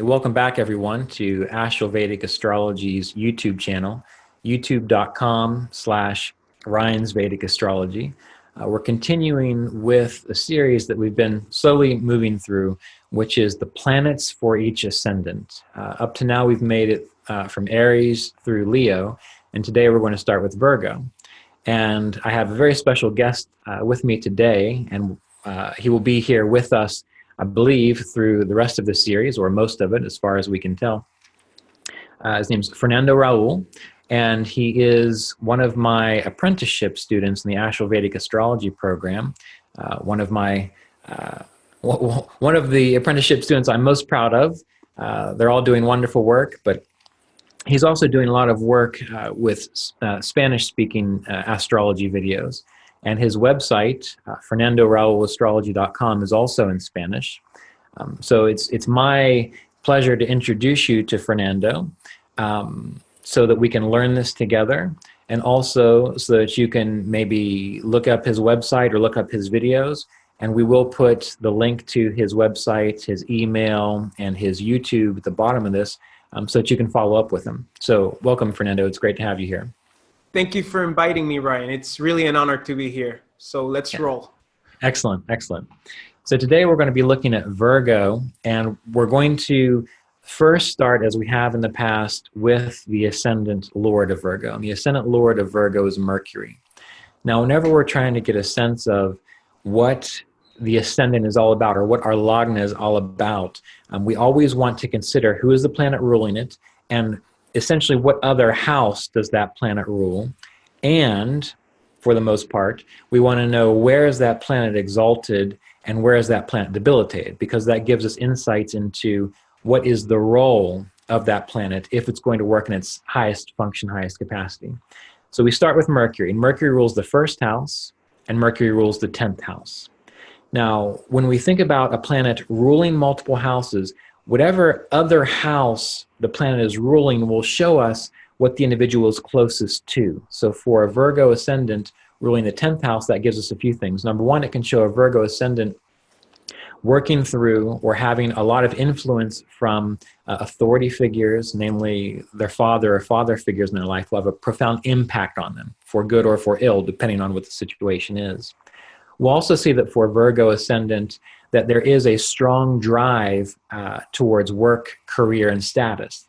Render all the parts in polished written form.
Welcome back, everyone, to Asheville Vedic Astrology's YouTube channel, youtube.com/Ryan's Vedic Astrology. We're continuing with a series that we've been slowly moving through, which is the planets for each ascendant. Up to now, we've made it from Aries through Leo, and today we're going to start with Virgo. And I have a very special guest with me today, and he will be here with us, I believe, through the rest of the series, or most of it, as far as we can tell. His name's Fernando Raul, and he is one of my apprenticeship students in the Asheville Vedic Astrology program. One of the apprenticeship students I'm most proud of. They're all doing wonderful work, but he's also doing a lot of work with Spanish-speaking astrology videos. And his website, FernandoRaulastrology.com, is also in Spanish. So it's my pleasure to introduce you to Fernando so that we can learn this together, and also so that you can maybe look up his website or look up his videos. And we will put the link to his website, his email, and his YouTube at the bottom of this so that you can follow up with him. So welcome, Fernando. It's great to have you here. Thank you for inviting me, Ryan. It's really an honor to be here. So let's roll. Excellent, excellent. So today we're going to be looking at Virgo, and we're going to first start, as we have in the past, with the Ascendant Lord of Virgo. And the Ascendant Lord of Virgo is Mercury. Now, whenever we're trying to get a sense of what the Ascendant is all about, or what our Lagna is all about, we always want to consider who is the planet ruling it, and essentially what other house does that planet rule. And for the most part, we want to know where is that planet exalted and where is that planet debilitated, because that gives us insights into what is the role of that planet if it's going to work in its highest function, highest capacity. So we start with Mercury, and Mercury rules the first house, and Mercury rules the 10th house. Now, when we think about a planet ruling multiple houses, whatever other house the planet is ruling will show us what the individual is closest to. So for a Virgo ascendant ruling the 10th house, that gives us a few things. Number one, it can show a Virgo ascendant working through or having a lot of influence from authority figures, namely their father or father figures in their life, will have a profound impact on them, for good or for ill, depending on what the situation is. We'll also see that for Virgo ascendant, that there is a strong drive towards work, career, and status.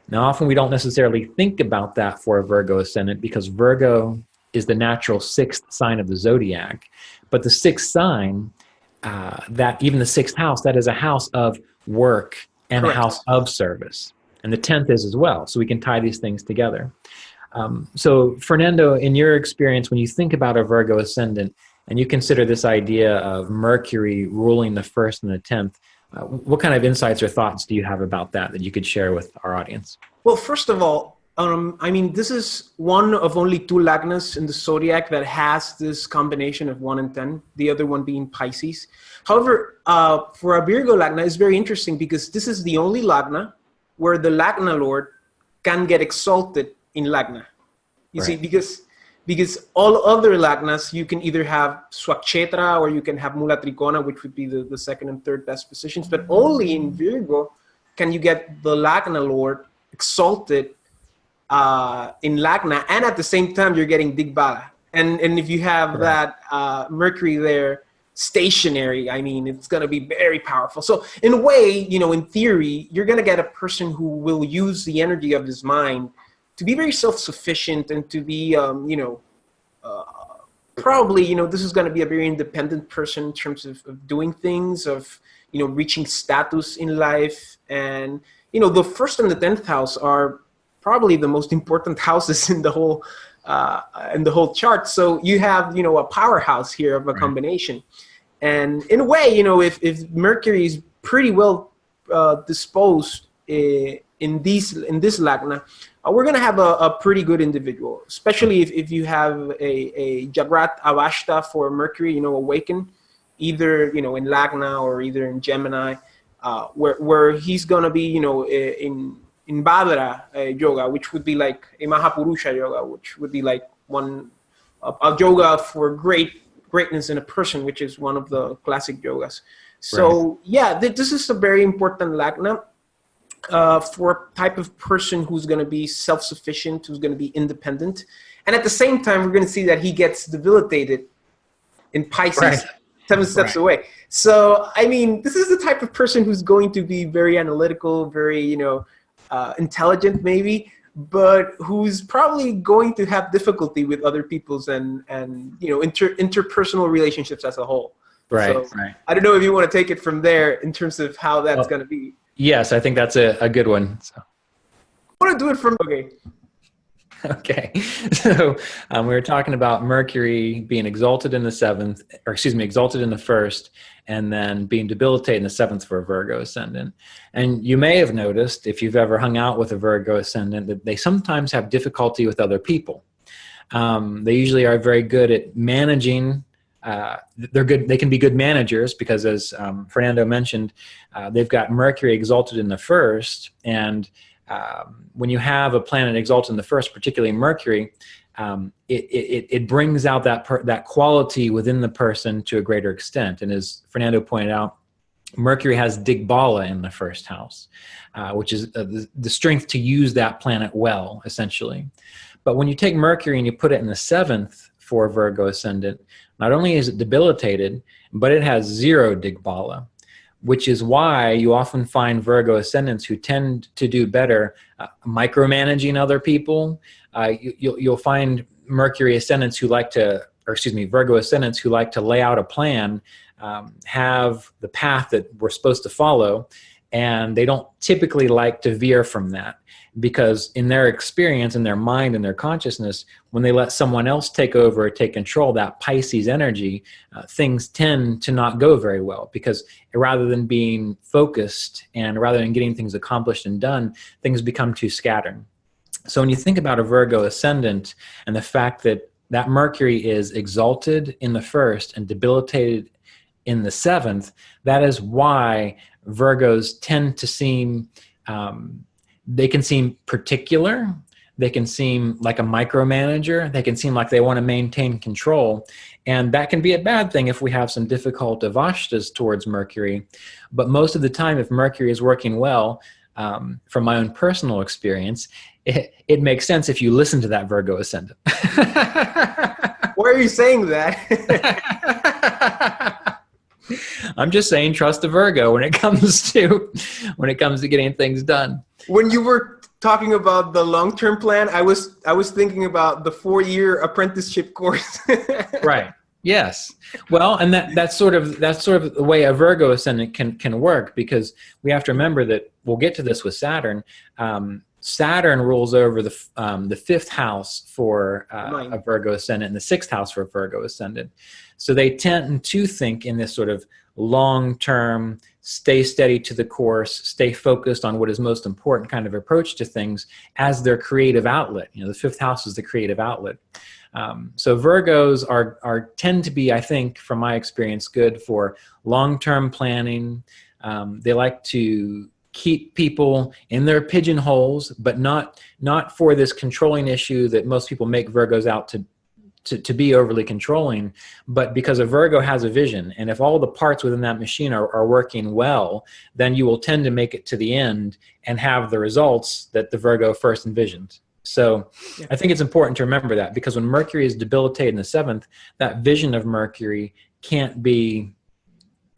Now, often we don't necessarily think about that for a Virgo ascendant because Virgo is the natural sixth sign of the zodiac. But the sixth sign, that even the sixth house, that is a house of work and Correct. A house of service. And the 10th is as well. So we can tie these things together. So Fernando, in your experience, when you think about a Virgo ascendant, and you consider this idea of Mercury ruling the first and the 10th, what kind of insights or thoughts do you have about that you could share with our audience? Well, first of all, this is one of only two Lagnas in the zodiac that has this combination of 1 and 10, the other one being Pisces. However, for a Virgo Lagna, it's very interesting because this is the only Lagna where the Lagna Lord can get exalted in Lagna. You see, because all other Lagnas, you can either have Swakshetra or you can have Mula Trikona, which would be the second and third best positions. But only in Virgo can you get the Lagna Lord exalted in Lagna, and at the same time, you're getting Digbala. And if you have that Mercury there stationary, it's going to be very powerful. So in a way, in theory, you're going to get a person who will use the energy of his mind to be very self-sufficient and to be, probably, this is going to be a very independent person in terms of doing things, of, reaching status in life. And, the first and the 10th house are probably the most important houses in the whole chart. So you have, a powerhouse here of a combination. And in a way, if Mercury is pretty well disposed in this Lagna, we're going to have a pretty good individual, especially if you have a Jagrat Avashta for Mercury, awaken, either, in Lagna or either in Gemini, where he's going to be, in Badra yoga, which would be like a Mahapurusha yoga, which would be like a yoga for greatness in a person, which is one of the classic yogas. So, this is a very important Lagna. for a type of person who's going to be self-sufficient, who's going to be independent. And at the same time, we're going to see that he gets debilitated in Pisces, Right. 7 steps away. So, I mean, this is the type of person who's going to be very analytical, very, intelligent maybe, but who's probably going to have difficulty with other people's and interpersonal relationships as a whole. Right, So, right. I don't know if you want to take it from there in terms of how that's going to be. Yes, I think that's a good one. So. I want to do it from, okay. Okay, so we were talking about Mercury being exalted in the seventh, or excuse me, exalted in the first, and then being debilitated in the seventh for a Virgo ascendant. And you may have noticed, if you've ever hung out with a Virgo ascendant, that they sometimes have difficulty with other people. They usually are very good at managing. They're good. They can be good managers because, as Fernando mentioned, they've got Mercury exalted in the first, and when you have a planet exalted in the first, particularly Mercury, it brings out that quality within the person to a greater extent. And as Fernando pointed out, Mercury has Digbala in the first house, which is the strength to use that planet well, essentially. But when you take Mercury and you put it in the seventh for Virgo ascendant, not only is it debilitated, but it has 0 Digbala, which is why you often find Virgo ascendants who tend to do better micromanaging other people. You'll find Mercury ascendants who Virgo ascendants who like to lay out a plan, have the path that we're supposed to follow, and they don't typically like to veer from that, because in their experience, in their mind, in their consciousness, when they let someone else take over or take control, that Pisces energy, things tend to not go very well, because rather than being focused and rather than getting things accomplished and done, things become too scattered. So when you think about a Virgo ascendant and the fact that that Mercury is exalted in the first and debilitated in the seventh, that is why Virgos tend to seem, they can seem particular, they can seem like a micromanager, they can seem like they want to maintain control. And that can be a bad thing if we have some difficult avashtas towards Mercury. But most of the time, if Mercury is working well, from my own personal experience, it makes sense if you listen to that Virgo ascendant. Why are you saying that? I'm just saying, trust the Virgo when it comes to getting things done. When you were talking about the long-term plan, I was thinking about the 4-year apprenticeship course. Right. Yes. Well, and that's sort of the way a Virgo ascendant can work, because we have to remember that we'll get to this with Saturn. Saturn rules over the fifth house for a Virgo ascendant and the sixth house for a Virgo ascendant. So they tend to think in this sort of long-term, stay steady to the course, stay focused on what is most important kind of approach to things as their creative outlet. The fifth house is the creative outlet. So Virgos tend to be, I think, from my experience, good for long-term planning. They like to keep people in their pigeonholes, but not for this controlling issue that most people make Virgos out to be overly controlling, but because a Virgo has a vision. And if all the parts within that machine are working well, then you will tend to make it to the end and have the results that the Virgo first envisioned. So I think it's important to remember that, because when Mercury is debilitated in the seventh, that vision of Mercury can't be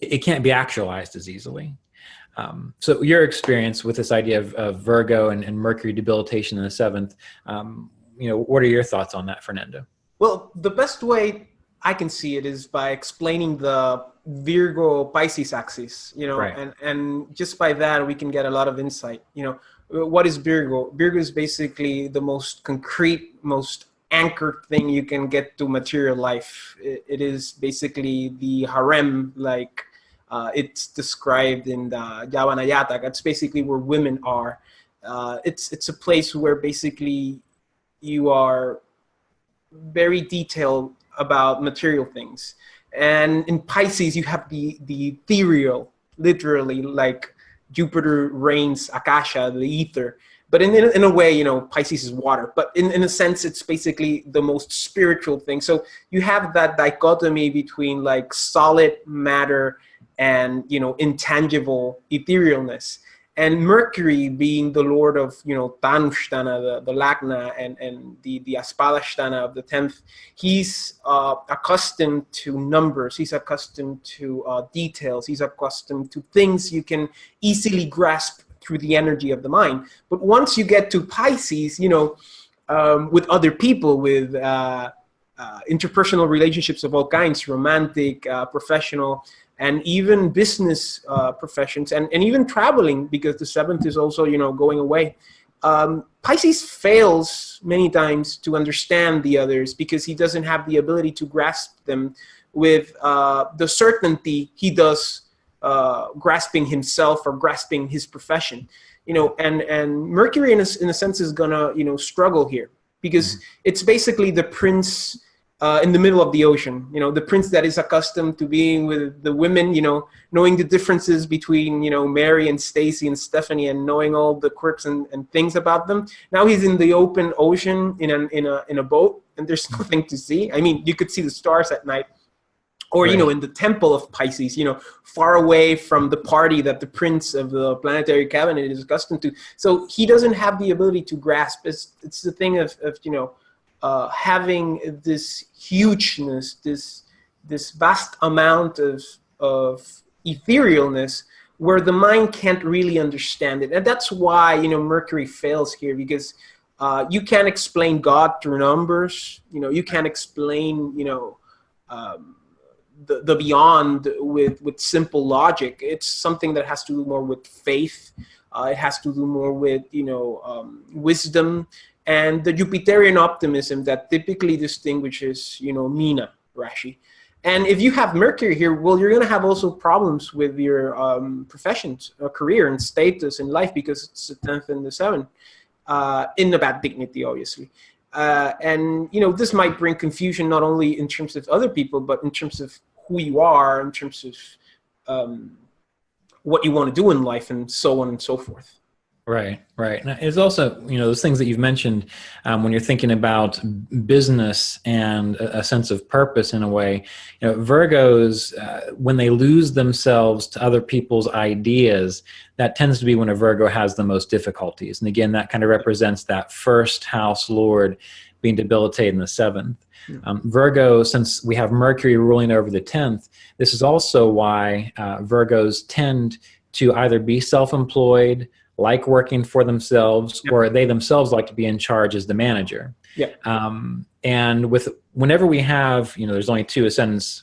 actualized as easily. So your experience with this idea of Virgo and Mercury debilitation in the seventh, what are your thoughts on that, Fernando? Well, the best way I can see it is by explaining the Virgo-Pisces axis, Right. and just by that we can get a lot of insight. What is Virgo? Virgo is basically the most concrete, most anchored thing you can get to material life. It is basically the harem, like it's described in the Yavanayata. That's basically where women are. It's a place where basically you are very detailed about material things. And in Pisces, you have the ethereal, literally, like Jupiter reigns Akasha, the ether. But in a way, Pisces is water. But in a sense, it's basically the most spiritual thing. So you have that dichotomy between like solid matter and, intangible etherealness. And Mercury being the lord of, Tanushtana, the Lagna, and the Aspadashtana of the 10th, he's accustomed to numbers, he's accustomed to details, he's accustomed to things you can easily grasp through the energy of the mind. But once you get to Pisces, with other people, with interpersonal relationships of all kinds, romantic, professional, and even business professions, and even traveling, because the 7th is also, going away. Pisces fails many times to understand the others because he doesn't have the ability to grasp them with the certainty he does grasping himself or grasping his profession. And Mercury in a sense is gonna, struggle here, because it's basically the prince in the middle of the ocean, the prince that is accustomed to being with the women, knowing the differences between, Mary and Stacy and Stephanie, and knowing all the quirks and things about them. Now he's in the open ocean in a boat, and there's nothing to see. I mean, you could see the stars at night. Or, right. In the temple of Pisces, far away from the party that the prince of the planetary cabinet is accustomed to. So he doesn't have the ability to grasp. It's the thing of having this hugeness, this vast amount of etherealness, where the mind can't really understand it. And that's why, Mercury fails here, because you can't explain God through numbers. You can't explain, the beyond with simple logic. It's something that has to do more with faith. It has to do more with, wisdom, and the Jupiterian optimism that typically distinguishes, Meena Rashi. And if you have Mercury here, well, you're going to have also problems with your professions, career, and status in life, because it's the 10th and the 7th, in the bad dignity, obviously. And, this might bring confusion not only in terms of other people, but in terms of who you are, in terms of what you want to do in life, and so on and so forth. Right, right. Now, it's also, those things that you've mentioned when you're thinking about business and a sense of purpose in a way. Virgos, when they lose themselves to other people's ideas, that tends to be when a Virgo has the most difficulties. And again, that kind of represents that first house lord being debilitated in the 7th. Virgo, since we have Mercury ruling over the 10th, this is also why Virgos tend to either be self-employed, like working for themselves, or they themselves like to be in charge as the manager. And whenever we have, there's only 2 ascendants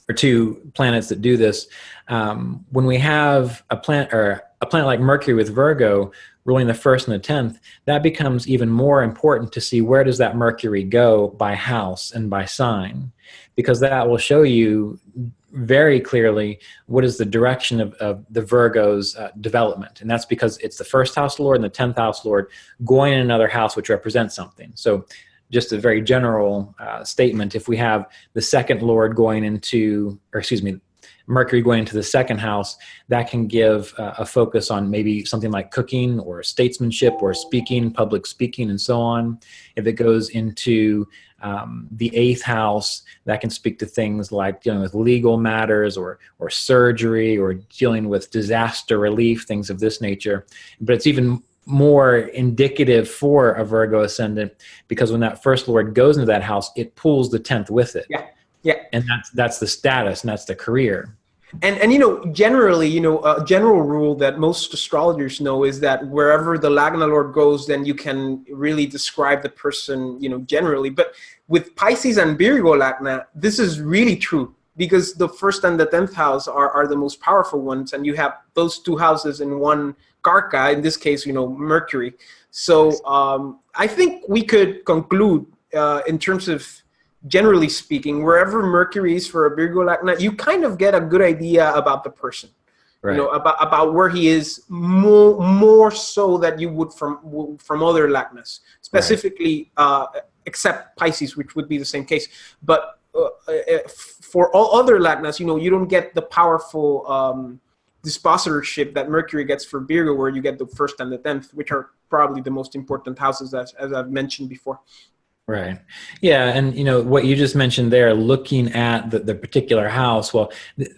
or 2 planets that do this. When we have a planet like Mercury with Virgo ruling the 1st and the 10th, that becomes even more important to see where does that Mercury go by house and by sign, because that will show you very clearly what is the direction of the Virgo's development. And that's because it's the 1st house lord and the 10th house lord going in another house which represents something. So just a very general statement, if we have the 2nd lord going into, Mercury going into the 2nd house, that can give a focus on maybe something like cooking or statesmanship or speaking, public speaking, and so on. If it goes into the 8th house, that can speak to things like dealing with legal matters or surgery or dealing with disaster relief, things of this nature. But it's even more indicative for a Virgo ascendant, because when that 1st lord goes into that house, it pulls the 10th with it. Yeah. And that's the status, and that's the career. And generally, a general rule that most astrologers know is that wherever the Lagna Lord goes, then you can really describe the person, generally. But with Pisces and Virgo Lagna, this is really true, because the 1st and the 10th house are the most powerful ones, and you have those 2 houses in one Karka, in this case, Mercury. So I think we could conclude in terms of, generally speaking, wherever Mercury is for a Virgo Lagna, you kind of get a good idea about the person, right. About where he is, more so that you would from other Lagnas, specifically, except Pisces, which would be the same case. But for all other Lagnas, you don't get the powerful dispositorship that Mercury gets for Virgo, where you get the 1st and the 10th, which are probably the most important houses, as I've mentioned before. Right. Yeah. And, what you just mentioned there, looking at the particular house, well,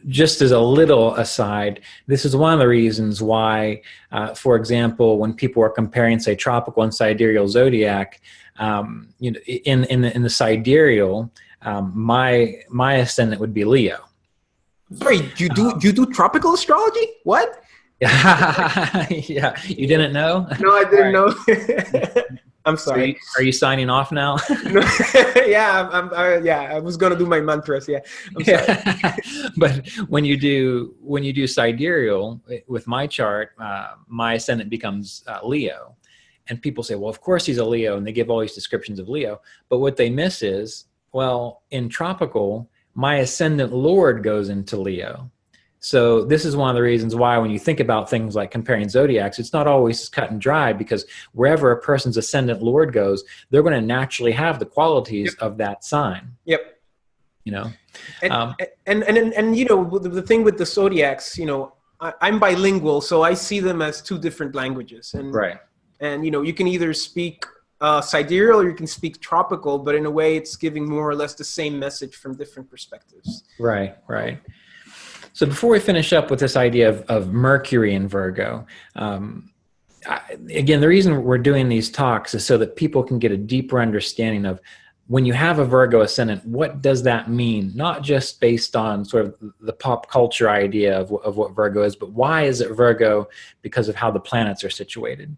just as a little aside, this is one of the reasons why, for example, when people are comparing, say, tropical and sidereal zodiac, in the sidereal, my ascendant would be Leo. Sorry, you do tropical astrology? What? Yeah. You didn't know? No, I didn't know. I'm So sorry. are you signing off now? No, yeah, I was gonna do my mantras. Yeah, I'm sorry. Yeah. But when you do sidereal with my chart, my ascendant becomes Leo, and people say, well, of course he's a Leo, and they give all these descriptions of Leo. But what they miss is, well, in tropical, my ascendant Lord goes into Leo. So this is one of the reasons why when you think about things like comparing zodiacs, it's not always cut and dry, because wherever a person's ascendant Lord goes, they're going to naturally have the qualities of that sign. Yep. And the thing with the zodiacs, I'm bilingual, so I see them as two different languages. And right. And you can either speak sidereal or you can speak tropical, but in a way, it's giving more or less the same message from different perspectives. Right. Right. So before we finish up with this idea of Mercury in Virgo, again, the reason we're doing these talks is so that people can get a deeper understanding of, when you have a Virgo ascendant, what does that mean? Not just based on sort of the pop culture idea of what Virgo is, but why is it Virgo? Because of how the planets are situated.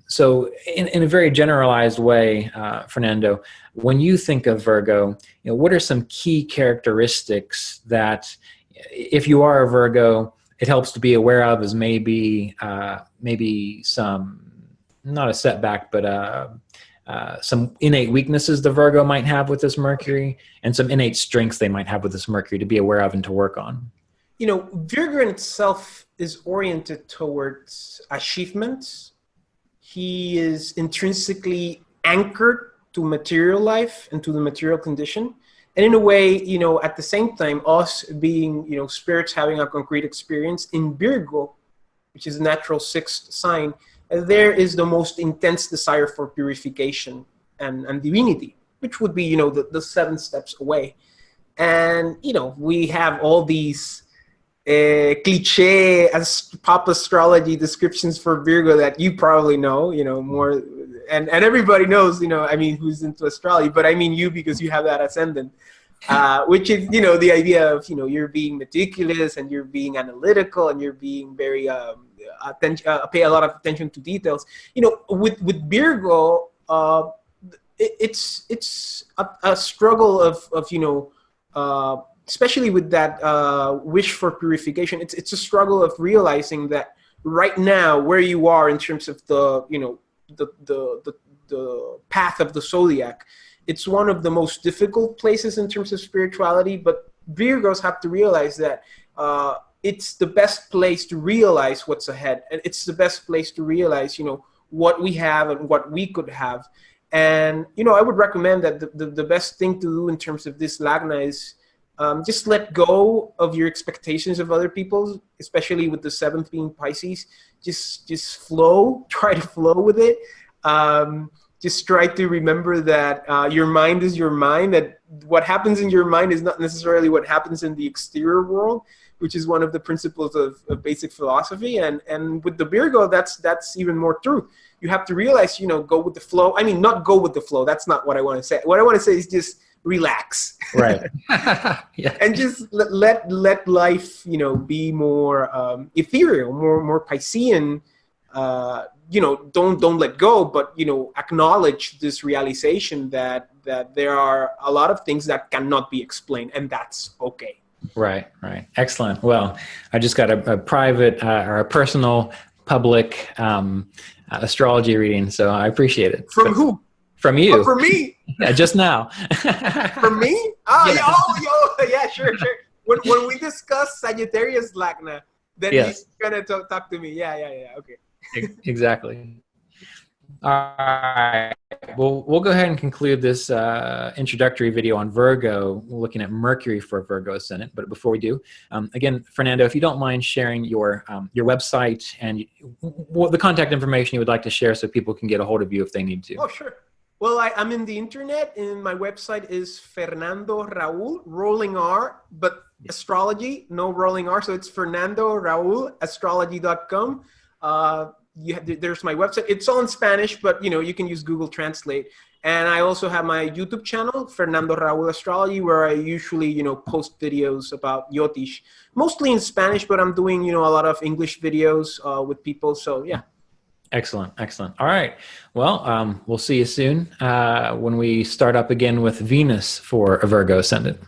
So in a very generalized way, Fernando, when you think of Virgo, what are some key characteristics that, if you are a Virgo, it helps to be aware of, as maybe some, not a setback, but some innate weaknesses the Virgo might have with this Mercury, and some innate strengths they might have with this Mercury to be aware of and to work on? Virgo in itself is oriented towards achievements. He is intrinsically anchored to material life and to the material condition. And in a way, at the same time, us being, spirits having a concrete experience in Virgo, which is a natural sixth sign, there is the most intense desire for purification and divinity, which would be, the 7 steps away. And, we have all these cliche as pop astrology descriptions for Virgo that you probably know, more, and everybody knows, who's into astrology, but I mean you, because you have that ascendant, which is, the idea of, you're being meticulous and you're being analytical and you're being very, pay a lot of attention to details. With Virgo, it's a struggle of especially with that wish for purification. It's a struggle of realizing that right now, where you are in terms of the path of the zodiac, it's one of the most difficult places in terms of spirituality. But Virgos have to realize that it's the best place to realize what's ahead, and it's the best place to realize, what we have and what we could have. And I would recommend that the best thing to do in terms of this Lagna is just let go of your expectations of other people, especially with the 7th being Pisces. Just flow, try to flow with it. Just try to remember that your mind is your mind, that what happens in your mind is not necessarily what happens in the exterior world, which is one of the principles of basic philosophy. And with the Virgo, that's even more true. You have to realize, go with the flow. I mean, not go with the flow. That's not what I want to say. What I want to say is just relax. Right. Yeah. And just let life, be more ethereal, more Piscean. Don't let go, but acknowledge this realization that there are a lot of things that cannot be explained, and that's okay. Right. Excellent. Well, I just got a private or a personal public astrology reading, so I appreciate it. From who? From you. Oh, from me? Yeah, just now. From me? Oh, yeah. Yeah, sure. When we discuss Sagittarius Lagna, then he's gonna talk to me. Yeah. Okay. Exactly. All right. Well, we'll go ahead and conclude this introductory video on Virgo, looking at Mercury for Virgo ascendant. But before we do, again, Fernando, if you don't mind sharing your website and the contact information you would like to share, so people can get a hold of you if they need to. Oh, sure. Well, I'm in the internet, and my website is Fernando Raul, rolling R, but astrology, no rolling R. So it's Fernando Raul, astrology.com. There's my website. It's all in Spanish, but you can use Google Translate. And I also have my YouTube channel, Fernando Raul Astrology, where I usually, post videos about Yotish, mostly in Spanish, but I'm doing, a lot of English videos with people. So yeah. Excellent. Excellent. All right. Well, we'll see you soon when we start up again with Venus for a Virgo ascendant.